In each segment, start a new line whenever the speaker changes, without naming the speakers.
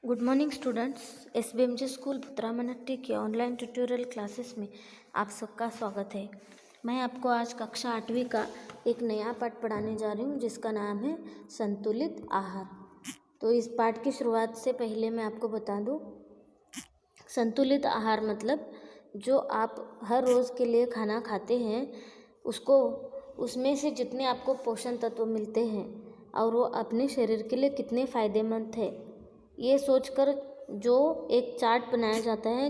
Good morning students. SBMG school Bhutaramanatti के online tutorial classes में आप सबका स्वागत है। मैं आपको आज कक्षा 8वीं का एक नया पाठ पढ़ाने जा रही हूँ जिसका नाम है संतुलित आहार। तो इस पाठ की शुरुआत से पहले मैं आपको बता दूँ, संतुलित आहार मतलब जो आप हर रोज़ के लिए खाना खाते हैं उसमें से जितने आपको पोषण तत्व मिलते हैं और वो अपने शरीर के लिए कितने फ़ायदेमंद है, ये सोचकर जो एक चार्ट बनाया जाता है,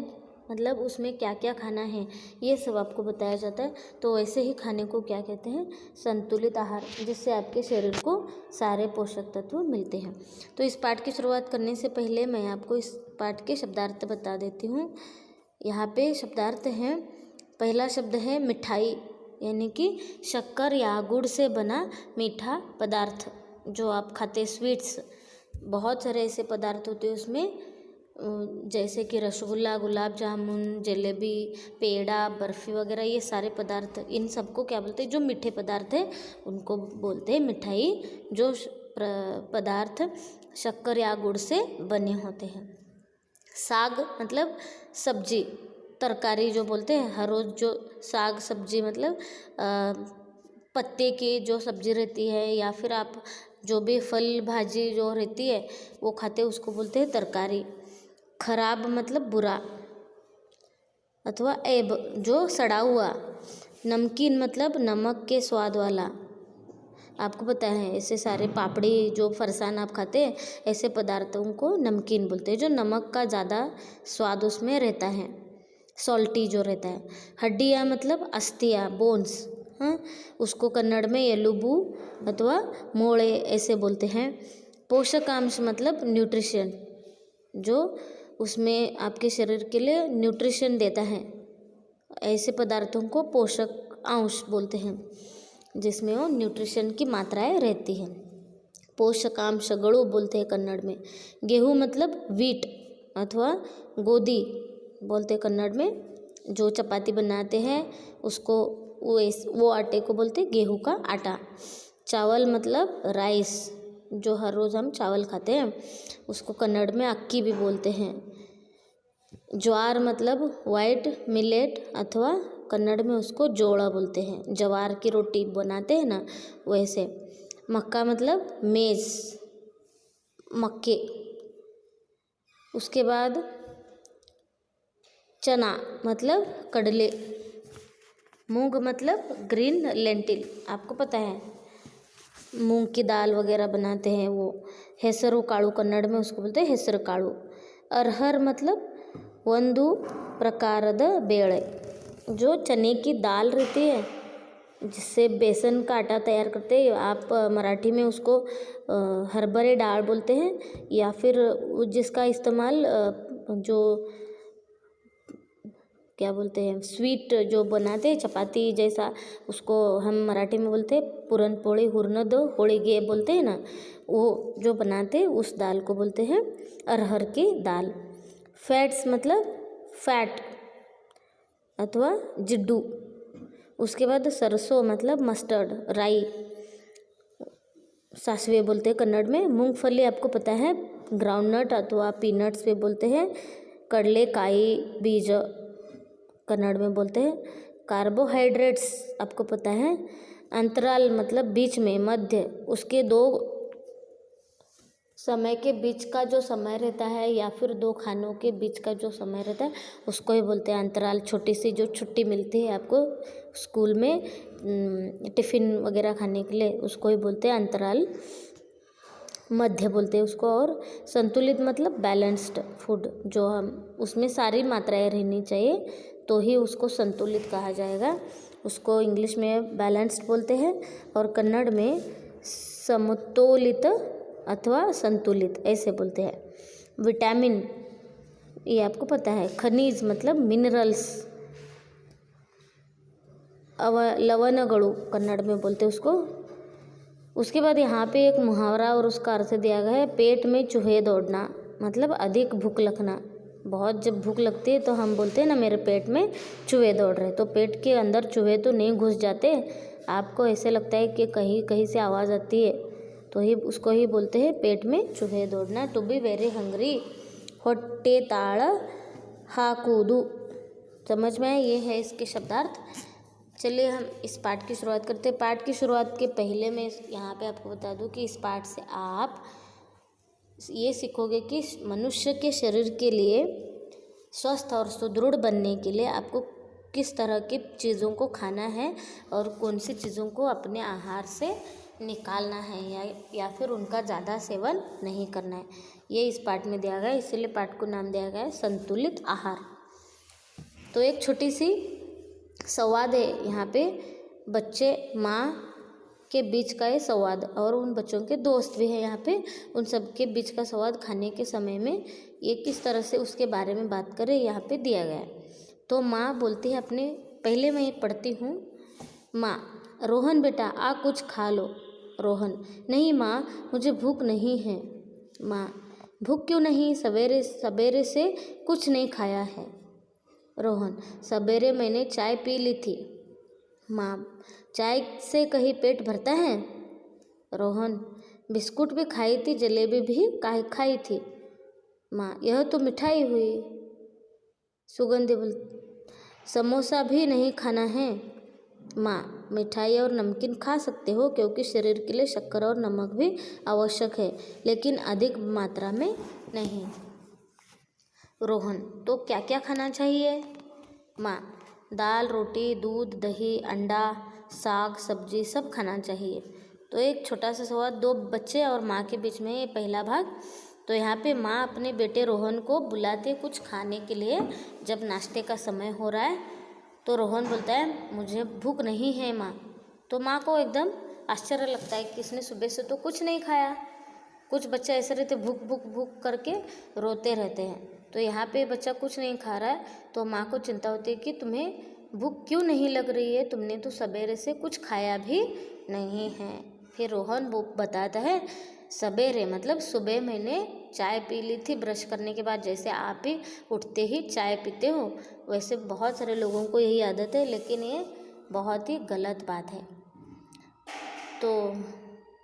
मतलब उसमें क्या क्या खाना है ये सब आपको बताया जाता है। तो वैसे ही खाने को क्या कहते हैं, संतुलित आहार, जिससे आपके शरीर को सारे पोषक तत्व मिलते हैं। तो इस पाठ की शुरुआत करने से पहले मैं आपको इस पाठ के शब्दार्थ बता देती हूँ। यहाँ पे शब्दार्थ हैं, पहला शब्द है मिठाई, यानी कि शक्कर या गुड़ से बना मीठा पदार्थ जो आप खाते, स्वीट्स। बहुत सारे ऐसे पदार्थ होते हैं उसमें, जैसे कि रसगुल्ला, गुलाब जामुन, जलेबी, पेड़ा, बर्फ़ी वगैरह, ये सारे पदार्थ, इन सबको क्या बोलते हैं, जो मीठे पदार्थ हैं उनको बोलते हैं मिठाई, जो पदार्थ शक्कर या गुड़ से बने होते हैं। साग मतलब सब्जी, तरकारी जो बोलते हैं, हर रोज़ जो साग सब्जी मतलब पत्ते की जो सब्जी रहती है, या फिर आप जो भी फल भाजी जो रहती है वो खाते हैं, उसको बोलते हैं तरकारी। खराब मतलब बुरा अथवा ऐब, जो सड़ा हुआ। नमकीन मतलब नमक के स्वाद वाला। आपको पता है ऐसे सारे पापड़ी, जो फरसान आप खाते हैं, ऐसे पदार्थों को नमकीन बोलते हैं, जो नमक का ज़्यादा स्वाद उसमें रहता है, सॉल्टी जो रहता है। हड्डियाँ मतलब अस्थियाँ, बोन्स, हाँ, उसको कन्नड़ में एलुबू अथवा मोड़े ऐसे बोलते हैं। पोषकांश मतलब न्यूट्रिशन, जो उसमें आपके शरीर के लिए न्यूट्रिशन देता है, ऐसे पदार्थों को पोषक अंश बोलते हैं, जिसमें वो न्यूट्रिशन की मात्राएं रहती हैं। पोषकांश गड़ू बोलते हैं कन्नड़ में। गेहूँ मतलब वीट अथवा गोदी बोलते हैं कन्नड़ में, जो चपाती बनाते हैं उसको, वो आटे को बोलते हैं गेहूं का आटा। चावल मतलब राइस, जो हर रोज़ हम चावल खाते हैं उसको कन्नड़ में अक्की भी बोलते हैं। ज्वार मतलब वाइट मिलेट अथवा कन्नड़ में उसको जोड़ा बोलते हैं, ज्वार की रोटी बनाते हैं ना वैसे। मक्का मतलब मेज़, मक्के। उसके बाद चना मतलब कड़ले। मूंग मतलब ग्रीन लेंटिल, आपको पता है मूंग की दाल वगैरह बनाते हैं वो। ಹೆಸರು काळू कन्नड़ में उसको बोलते हैं ಹೆಸರು काळू। अरहर मतलब ಒಂದು प्रकारद बेಳೆ, जो चने की दाल रहती है जिससे बेसन का आटा तैयार करते हैं। आप मराठी में उसको हरभरे डाल बोलते हैं, या फिर जिसका इस्तेमाल जो क्या बोलते हैं, स्वीट जो बनाते हैं चपाती जैसा, उसको हम मराठी में बोलते हैं पुरणपोळी, हुरनद होळिगे बोलते हैं ना, वो जो बनाते हैं उस दाल को बोलते हैं अरहर की दाल। फैट्स मतलब फैट अथवा जिड्डू। उसके बाद सरसों मतलब मस्टर्ड, राई, सासवे बोलते हैं कन्नड़ में। मूंगफली आपको पता है ग्राउंडनट अथवा पीनट्स पे बोलते हैं। कड़ले काई बीज कन्नड़ में बोलते हैं। कार्बोहाइड्रेट्स आपको पता है। अंतराल मतलब बीच में, मध्य, उसके दो समय के बीच का जो समय रहता है, या फिर दो खानों के बीच का जो समय रहता है उसको ही बोलते हैं अंतराल। छोटी सी जो छुट्टी मिलती है आपको स्कूल में टिफ़िन वगैरह खाने के लिए, उसको ही बोलते हैं अंतराल, मध्य बोलते हैं उसको। और संतुलित मतलब बैलेंस्ड फूड, जो हम उसमें सारी मात्राएं रहनी चाहिए तो ही उसको संतुलित कहा जाएगा। उसको इंग्लिश में बैलेंस्ड बोलते हैं और कन्नड़ में समतोलित अथवा संतुलित ऐसे बोलते हैं। विटामिन, ये आपको पता है। खनिज मतलब मिनरल्स, लवणगळु कन्नड़ में बोलते हैं उसको। उसके बाद यहाँ पे एक मुहावरा और उसका अर्थ दिया गया है, पेट में चूहे दौड़ना, मतलब अधिक भूख लगना। बहुत जब भूख लगती है तो हम बोलते हैं ना मेरे पेट में चूहे दौड़ रहे, तो पेट के अंदर चूहे तो नहीं घुस जाते, आपको ऐसे लगता है कि कहीं कहीं से आवाज़ आती है, तो ही उसको ही बोलते हैं पेट में चूहे दौड़ना, टू बी वेरी हंग्री। ಹೊಟ್ಟೆ ತಾಳ हाकुदू। समझ में आए? ये है इसके शब्दार्थ। चलिए हम इस पाठ की शुरुआत करते हैं। पाठ की शुरुआत के पहले मैं यहाँ पे आपको बता दूँ कि इस पाठ से आप ये सीखोगे कि मनुष्य के शरीर के लिए स्वस्थ और सुदृढ़ बनने के लिए आपको किस तरह की चीज़ों को खाना है और कौन सी चीज़ों को अपने आहार से निकालना है या फिर उनका ज़्यादा सेवन नहीं करना है। ये इस पाठ में दिया गया है, इसीलिए पाठ को नाम दिया गया है संतुलित आहार। तो एक छोटी सी संवाद है यहाँ पे, बच्चे माँ के बीच का ये संवाद और उन बच्चों के दोस्त भी हैं यहाँ पे, उन सब के बीच का संवाद खाने के समय में ये किस तरह से उसके बारे में बात करें यहाँ पे दिया गया है। तो माँ बोलती है अपने, पहले मैं पढ़ती हूँ। माँ, रोहन बेटा आ कुछ खा लो। रोहन, नहीं माँ मुझे भूख नहीं है। माँ, भूख क्यों नहीं? सवेरे सवेरे से कुछ नहीं खाया है। रोहन, सवेरे मैंने चाय पी ली थी। माँ, चाय से कहीं पेट भरता है? रोहन, बिस्कुट भी खाई थी, जलेबी भी खाई थी। माँ, यह तो मिठाई हुई। सुगंधी बोल, समोसा भी नहीं खाना है। माँ, मिठाई और नमकीन खा सकते हो क्योंकि शरीर के लिए शक्कर और नमक भी आवश्यक है, लेकिन अधिक मात्रा में नहीं। रोहन, तो क्या क्या खाना चाहिए? माँ, दाल, रोटी, दूध, दही, अंडा, साग, सब्जी सब खाना चाहिए। तो एक छोटा सा सवाल, दो बच्चे और माँ के बीच में ये पहला भाग। तो यहाँ पे माँ अपने बेटे रोहन को बुलाते कुछ खाने के लिए, जब नाश्ते का समय हो रहा है तो रोहन बोलता है मुझे भूख नहीं है माँ। तो माँ को एकदम आश्चर्य लगता है कि इसने सुबह से तो कुछ नहीं खाया। कुछ बच्चे ऐसे रहते भूख भूख भूख करके रोते रहते हैं, तो यहाँ पे बच्चा कुछ नहीं खा रहा है तो माँ को चिंता होती है कि तुम्हें भूख क्यों नहीं लग रही है, तुमने तो सवेरे से कुछ खाया भी नहीं है। फिर रोहन वो बताता है सवेरे मतलब सुबह मैंने चाय पी ली थी ब्रश करने के बाद, जैसे आप ही उठते ही चाय पीते हो वैसे बहुत सारे लोगों को यही आदत है, लेकिन ये बहुत ही गलत बात है। तो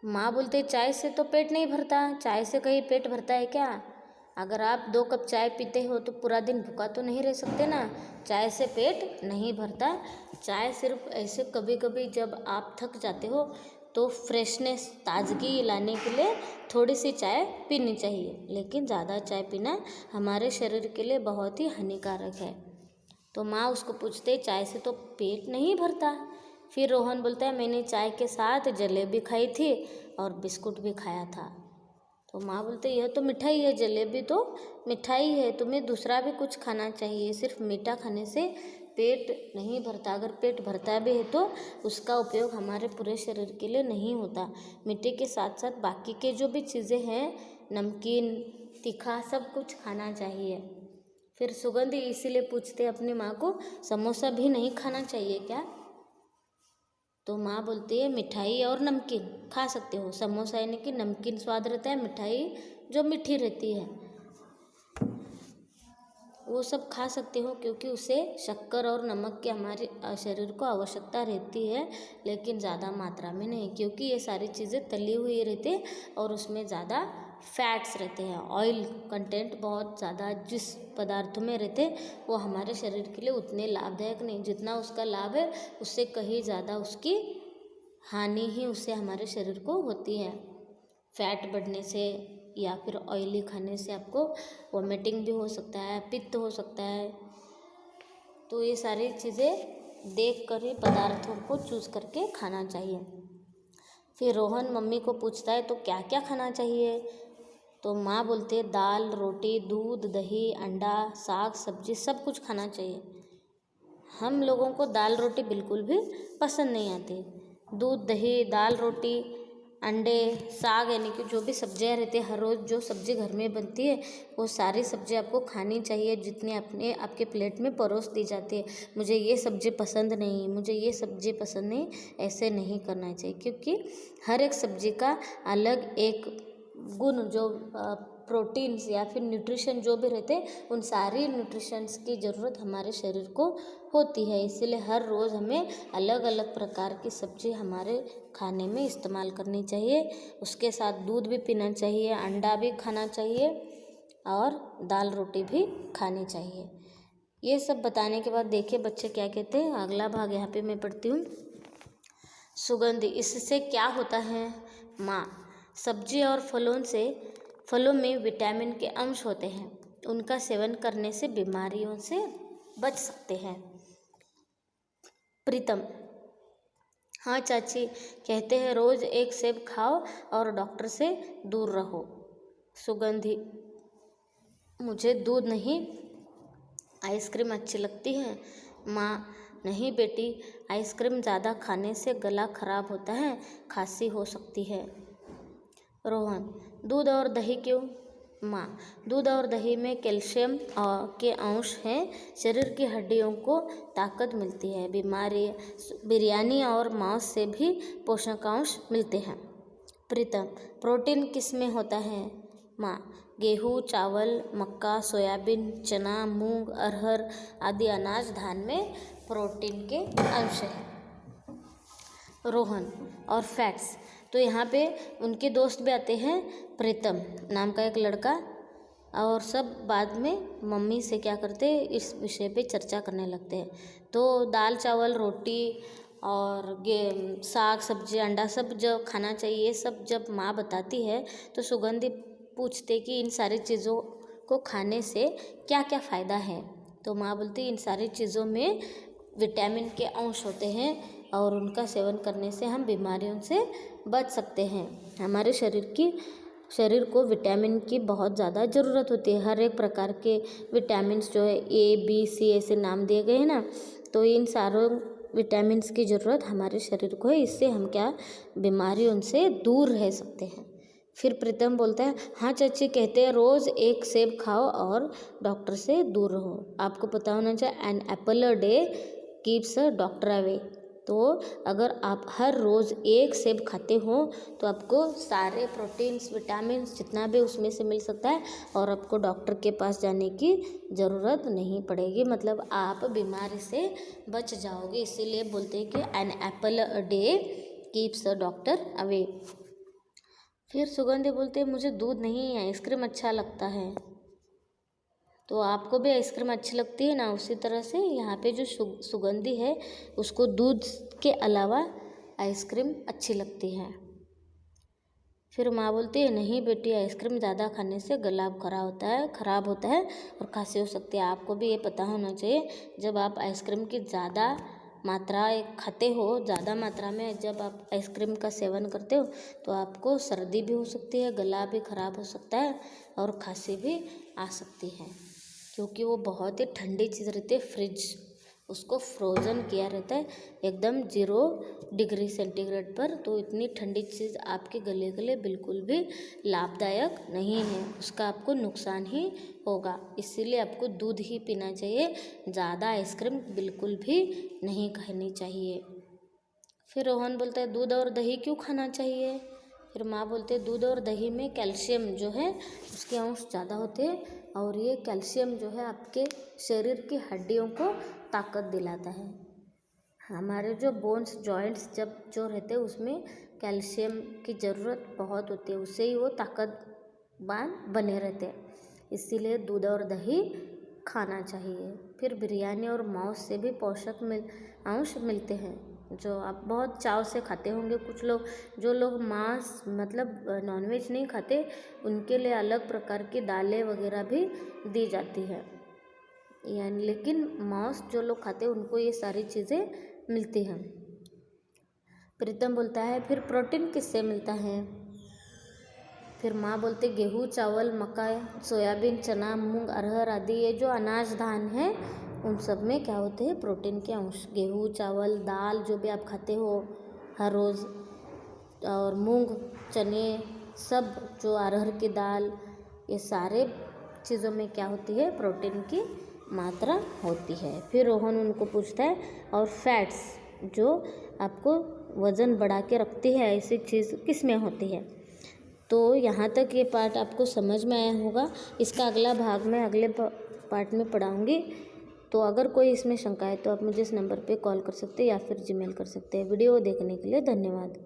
माँ बोलते चाय से तो पेट नहीं भरता, चाय से कहीं पेट भरता है क्या? अगर आप 2 कप चाय पीते हो तो पूरा दिन भूखा तो नहीं रह सकते ना। चाय से पेट नहीं भरता। चाय सिर्फ ऐसे कभी कभी जब आप थक जाते हो तो फ्रेशनेस ताजगी लाने के लिए थोड़ी सी चाय पीनी चाहिए, लेकिन ज़्यादा चाय पीना हमारे शरीर के लिए बहुत ही हानिकारक है। तो माँ उसको पूछते चाय से तो पेट नहीं भरता। फिर रोहन बोलता है मैंने चाय के साथ जलेबी खाई थी और बिस्कुट भी खाया था। तो माँ बोलते यह तो मिठाई है, जलेबी तो मिठाई है, तुम्हें दूसरा भी कुछ खाना चाहिए, सिर्फ मीठा खाने से पेट नहीं भरता। अगर पेट भरता भी है तो उसका उपयोग हमारे पूरे शरीर के लिए नहीं होता। मीठे के साथ साथ बाकी के जो भी चीज़ें हैं, नमकीन, तीखा, सब कुछ खाना चाहिए। फिर सुगंधी इसीलिए पूछते अपनी माँ को समोसा भी नहीं खाना चाहिए क्या? तो माँ बोलती है मिठाई और नमकीन खा सकते हो। समोसा यानी कि नमकीन स्वाद रहता है, मिठाई जो मीठी रहती है वो सब खा सकते हो क्योंकि उसे शक्कर और नमक की हमारे शरीर को आवश्यकता रहती है, लेकिन ज़्यादा मात्रा में नहीं, क्योंकि ये सारी चीज़ें तली हुई रहती है और उसमें ज़्यादा फैट्स रहते हैं, ऑयल कंटेंट बहुत ज़्यादा जिस पदार्थों में रहते हैं वो हमारे शरीर के लिए उतने लाभदायक नहीं। जितना उसका लाभ है उससे कहीं ज़्यादा उसकी हानि ही उससे हमारे शरीर को होती है। फैट बढ़ने से या फिर ऑयली खाने से आपको वॉमिटिंग भी हो सकता है, पित्त हो सकता है। तो ये सारी चीज़ें देख कर ही पदार्थों को चूज़ करके खाना चाहिए। फिर रोहन मम्मी को पूछता है तो क्या क्या खाना चाहिए? तो माँ बोलते हैं दाल, रोटी, दूध, दही, अंडा, साग, सब्जी सब कुछ खाना चाहिए। हम लोगों को दाल रोटी बिल्कुल भी पसंद नहीं आती। दूध, दही, दाल, रोटी, अंडे, साग यानी कि जो भी सब्जियां रहती है, हर रोज़ जो सब्ज़ी घर में बनती है वो सारी सब्ज़ी आपको खानी चाहिए जितनी अपने आपके प्लेट में परोस दी जाती है। मुझे ये सब्ज़ी पसंद नहीं, मुझे ये सब्ज़ी पसंद नहीं, ऐसे नहीं करना चाहिए, क्योंकि हर एक सब्ज़ी का अलग एक गुण जो प्रोटीन्स या फिर न्यूट्रिशन जो भी रहते हैं उन सारी न्यूट्रिशंस की ज़रूरत हमारे शरीर को होती है। इसीलिए हर रोज़ हमें अलग अलग प्रकार की सब्ज़ी हमारे खाने में इस्तेमाल करनी चाहिए। उसके साथ दूध भी पीना चाहिए, अंडा भी खाना चाहिए और दाल रोटी भी खानी चाहिए। ये सब बताने के बाद देखिए बच्चे क्या कहते हैं। अगला भाग यहाँ पे मैं पढ़ती हूँ। सुगंधि, इससे क्या होता है? माँ, सब्जी और फलों में विटामिन के अंश होते हैं, उनका सेवन करने से बीमारियों से बच सकते हैं। प्रीतम, हाँ चाची, कहते हैं रोज एक सेब खाओ और डॉक्टर से दूर रहो। सुगंधि, मुझे दूध नहीं, आइसक्रीम अच्छी लगती है। माँ, नहीं बेटी, आइसक्रीम ज़्यादा खाने से गला खराब होता है, खांसी हो सकती है। रोहन, दूध और दही क्यों? माँ, दूध और दही में कैल्शियम के अंश हैं, शरीर की हड्डियों को ताकत मिलती है। बिरयानी और मांस से भी पोषकांश मिलते हैं। प्रीतम, प्रोटीन किस में होता है? माँ, गेहूँ, चावल, मक्का, सोयाबीन, चना, मूंग, अरहर आदि अनाज धान में प्रोटीन के अंश हैं। रोहन, और फैट्स? तो यहाँ पे उनके दोस्त भी आते हैं, प्रीतम नाम का एक लड़का, और सब बाद में मम्मी से क्या करते हैं, इस विषय पे चर्चा करने लगते हैं। तो दाल चावल रोटी और साग सब्जी अंडा सब जो खाना चाहिए, ये सब जब माँ बताती है तो सुगंधि पूछते कि इन सारी चीज़ों को खाने से क्या क्या फ़ायदा है। तो माँ बोलती इन सारी चीज़ों में विटामिन के अंश होते हैं और उनका सेवन करने से हम बीमारियों से बच सकते हैं। हमारे शरीर को विटामिन की बहुत ज़्यादा ज़रूरत होती है। हर एक प्रकार के विटामिन्स जो है A, B, C ऐसे नाम दिए गए हैं ना, तो इन सारों विटामिन्स की ज़रूरत हमारे शरीर को है। इससे हम क्या बीमारियों से दूर रह सकते हैं। फिर प्रीतम बोलता है, हाँ चाची, कहते हैं रोज़ एक सेब खाओ और डॉक्टर से दूर रहो। आपको पता होना चाहिए, an apple a day keeps a doctor away. तो अगर आप हर रोज़ एक सेब खाते हो तो आपको सारे प्रोटीन्स विटामिन्स जितना भी उसमें से मिल सकता है और आपको डॉक्टर के पास जाने की ज़रूरत नहीं पड़ेगी, मतलब आप बीमारी से बच जाओगे। इसीलिए बोलते हैं कि an apple a day keeps a doctor away. फिर सुगंधि बोलते हैं, मुझे दूध नहीं, आइसक्रीम अच्छा लगता है। तो आपको भी आइसक्रीम अच्छी लगती है ना, उसी तरह से यहाँ पे जो सुगंधि है उसको दूध के अलावा आइसक्रीम अच्छी लगती है। फिर माँ बोलती है, नहीं बेटी, आइसक्रीम ज़्यादा खाने से गला खराब होता है और खांसी हो सकती है। आपको भी ये पता होना चाहिए, जब आप आइसक्रीम की ज़्यादा मात्रा खाते हो, ज़्यादा मात्रा में जब आप आइसक्रीम का सेवन करते हो तो आपको सर्दी भी हो सकती है, गला भी खराब हो सकता है और खांसी भी आ सकती है, क्योंकि वो बहुत ही ठंडी चीज़ रहती है। फ्रिज उसको फ्रोज़न किया रहता है एकदम 0 डिग्री सेंटीग्रेड पर, तो इतनी ठंडी चीज़ आपके गले के लिए बिल्कुल भी लाभदायक नहीं है, उसका आपको नुकसान ही होगा। इसीलिए आपको दूध ही पीना चाहिए, ज़्यादा आइसक्रीम बिल्कुल भी नहीं खानी चाहिए। फिर रोहन बोलता है, दूध और दही क्यों खाना चाहिए? फिर माँ बोलते हैं, दूध और दही में कैल्शियम जो है उसके अंश ज़्यादा होते हैं और ये कैल्शियम जो है आपके शरीर की हड्डियों को ताकत दिलाता है। हमारे जो बोन्स जॉइंट्स जो रहते हैं उसमें कैल्शियम की ज़रूरत बहुत होती है, उससे ही वो ताकतवान बने रहते हैं। इसीलिए दूध और दही खाना चाहिए। फिर बिरयानी और मांस से भी पोषक अंश मिलते हैं, जो आप बहुत चाव से खाते होंगे। कुछ लोग, जो लोग मांस मतलब नॉनवेज नहीं खाते, उनके लिए अलग प्रकार की दालें वगैरह भी दी जाती है, यानी लेकिन मांस जो लोग खाते हैं उनको ये सारी चीज़ें मिलती हैं। प्रीतम बोलता है, फिर प्रोटीन किससे मिलता है? फिर माँ बोलते, गेहूँ, चावल, मक्का, सोयाबीन, चना, मूंग, अरहर आदि ये जो अनाज धान है उन सब में क्या होते हैं? प्रोटीन के अंश। गेहूँ, चावल, दाल जो भी आप खाते हो हर रोज़, और मूंग, चने, सब जो अरहर की दाल, ये सारे चीज़ों में क्या होती है? प्रोटीन की मात्रा होती है। फिर रोहन उनको पूछता है, और फैट्स जो आपको वज़न बढ़ा के रखती है, ऐसी चीज़ किस में होती है? तो यहाँ तक ये पार्ट आपको समझ में आया होगा। इसका अगला भाग मैं अगले पार्ट में पढ़ाऊँगी। तो अगर कोई इसमें शंका है तो आप मुझे इस नंबर पे कॉल कर सकते हैं या फिर जीमेल कर सकते हैं। वीडियो देखने के लिए धन्यवाद।